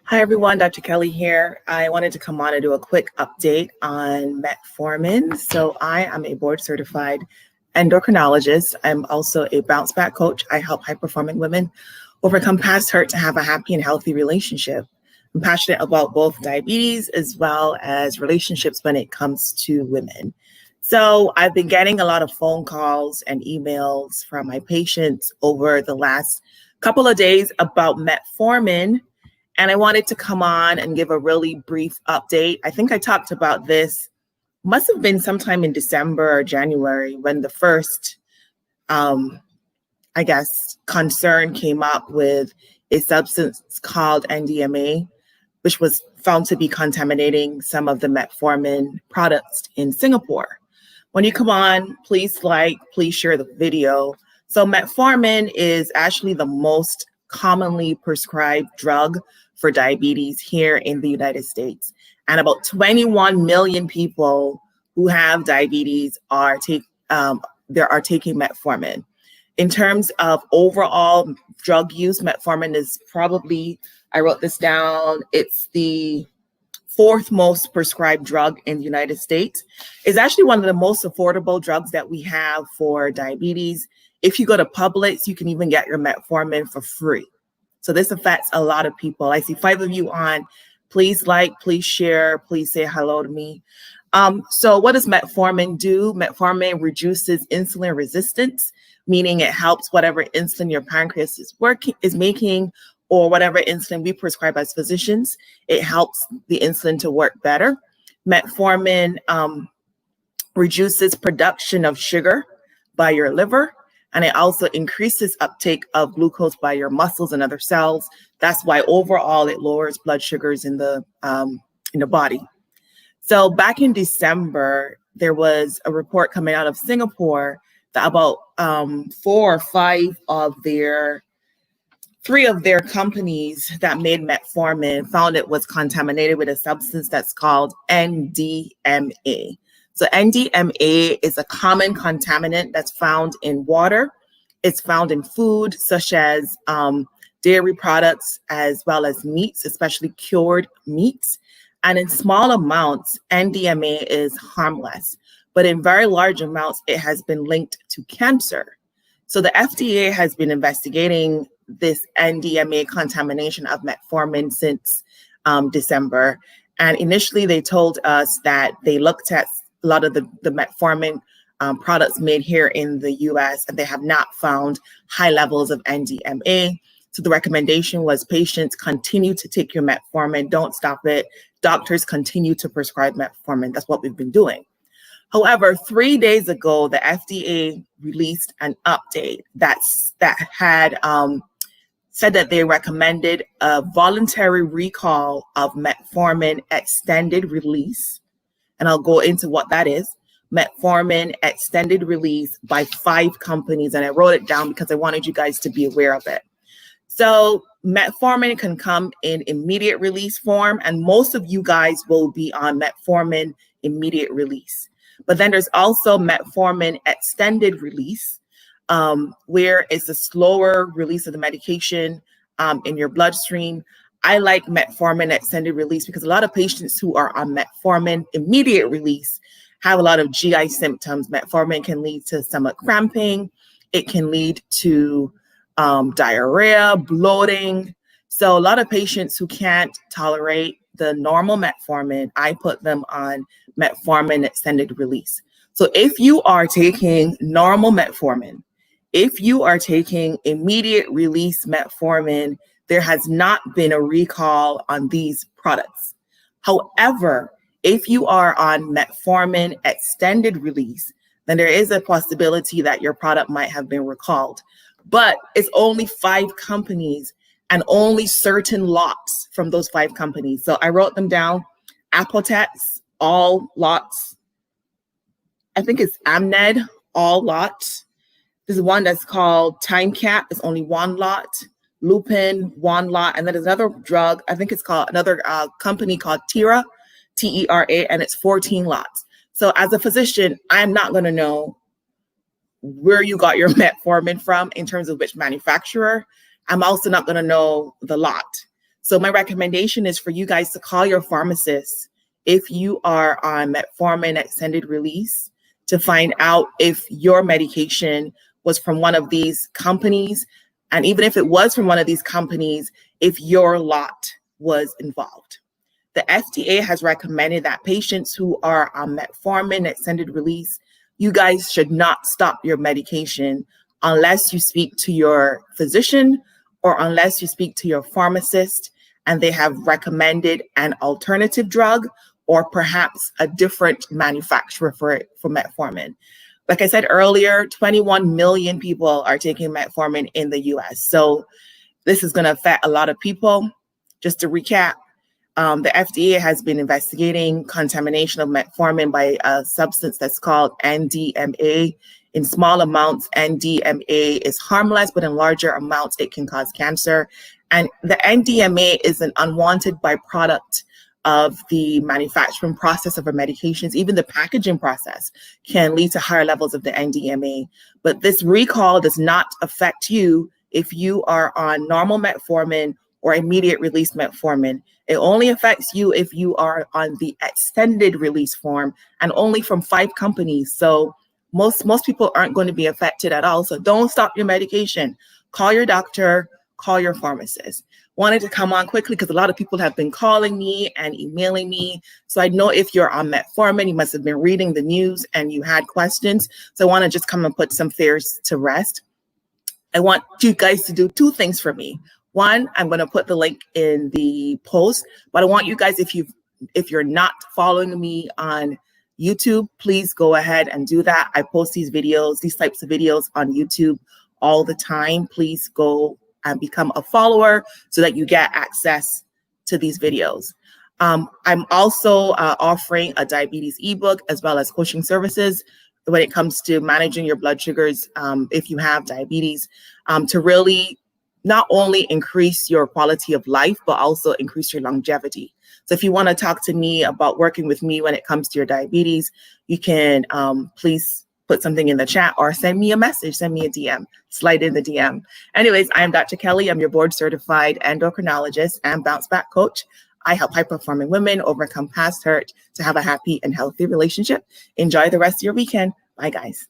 Hi everyone, Dr. Kelly here. I wanted to come on and do a quick update on Metformin. So I am a board certified endocrinologist. I'm also a bounce back coach. I help high performing women overcome past hurt to have a happy and healthy relationship. I'm passionate about both diabetes as well as relationships when it comes to women. So I've been getting a lot of phone calls and emails from my patients over the last couple of days about Metformin. And I wanted to come on and give a really brief update. I think I talked about this, must have been sometime in December or January when the first, concern came up with a substance called NDMA, which was found to be contaminating some of the Metformin products in Singapore. When you come on, please share the video. So Metformin is actually the most commonly prescribed drug for diabetes here in the United States. And about 21 million people who have diabetes are taking Metformin. In terms of overall drug use, Metformin is probably, I wrote this down, it's the fourth most prescribed drug in the United States. It's actually one of the most affordable drugs that we have for diabetes. If you go to Publix, you can even get your Metformin for free. So this affects a lot of people. I see 5 of you on. Please please share, please say hello to me. So what does Metformin do? Metformin reduces insulin resistance, meaning it helps whatever insulin your pancreas is making, or whatever insulin we prescribe as physicians. It helps the insulin to work better. Metformin reduces production of sugar by your liver, and it also increases uptake of glucose by your muscles and other cells. That's why overall it lowers blood sugars in the body. So back in December, there was a report coming out of Singapore that about 4 or 5 of their 3 of their companies that made Metformin found it was contaminated with a substance that's called NDMA. So NDMA is a common contaminant that's found in water. It's found in food, such as dairy products, as well as meats, especially cured meats. And in small amounts, NDMA is harmless, but in very large amounts, it has been linked to cancer. So the FDA has been investigating this NDMA contamination of Metformin since December. And initially, they told us that they looked at a lot of the Metformin products made here in the US, and they have not found high levels of NDMA. So the recommendation was patients continue to take your Metformin, don't stop it. Doctors continue to prescribe Metformin. That's what we've been doing. However, 3 days ago, the FDA released an update that had said that they recommended a voluntary recall of Metformin extended release. And I'll go into what that is. Metformin extended release by 5 companies. And I wrote it down because I wanted you guys to be aware of it. So Metformin can come in immediate release form, and most of you guys will be on Metformin immediate release. But then there's also Metformin extended release, where it's a slower release of the medication in your bloodstream. I like Metformin extended release because a lot of patients who are on Metformin immediate release have a lot of GI symptoms. Metformin can lead to stomach cramping. It can lead to diarrhea, bloating. So a lot of patients who can't tolerate the normal Metformin, I put them on Metformin extended release. So if you are taking normal Metformin, if you are taking immediate release Metformin, there has not been a recall on these products. However, if you are on Metformin extended release, then there is a possibility that your product might have been recalled. But it's only 5 companies and only certain lots from those 5 companies. So I wrote them down. Apotex, all lots. I think it's Amned, all lots. There's one that's called Time Cap. It's only 1 lot. Lupin, 1 lot. And then there's another drug, I think it's called another company called Tera, T-E-R-A, and it's 14 lots. So as a physician, I'm not going to know where you got your Metformin from in terms of which manufacturer. I'm also not going to know the lot. So my recommendation is for you guys to call your pharmacist if you are on metformin extended release to find out if your medication was from one of these companies. And even if it was from one of these companies, if your lot was involved. The FDA has recommended that patients who are on metformin extended release, you guys should not stop your medication unless you speak to your physician or unless you speak to your pharmacist and they have recommended an alternative drug or perhaps a different manufacturer for metformin. Like I said earlier, 21 million people are taking metformin in the US. So this is going to affect a lot of people. Just to recap, the FDA has been investigating contamination of metformin by a substance that's called NDMA. In small amounts, NDMA is harmless, but in larger amounts, it can cause cancer. And the NDMA is an unwanted byproduct of the manufacturing process of our medications. Even the packaging process can lead to higher levels of the NDMA. But this recall does not affect you if you are on normal metformin or immediate release metformin. It only affects you if you are on the extended release form and only from 5 companies. So most people aren't going to be affected at all. So don't stop your medication. Call your doctor, call your pharmacist. Wanted to come on quickly because a lot of people have been calling me and emailing me. So I know if you're on metformin, you must have been reading the news and you had questions. So I want to just come and put some fears to rest. I want you guys to do 2 things for me. One, I'm going to put the link in the post, but I want you guys, if you're not following me on YouTube, please go ahead and do that. I post these types of videos on YouTube all the time. Please go and become a follower so that you get access to these videos. I'm also offering a diabetes ebook as well as coaching services when it comes to managing your blood sugars if you have diabetes, to really not only increase your quality of life, but also increase your longevity. So if you want to talk to me about working with me when it comes to your diabetes, you can please put something in the chat or send me a message, send me a DM, slide in the DM. Anyways, I am Dr. Kelly. I'm your board certified endocrinologist and bounce back coach. I help high performing women overcome past hurt to have a happy and healthy relationship. Enjoy the rest of your weekend. Bye, guys.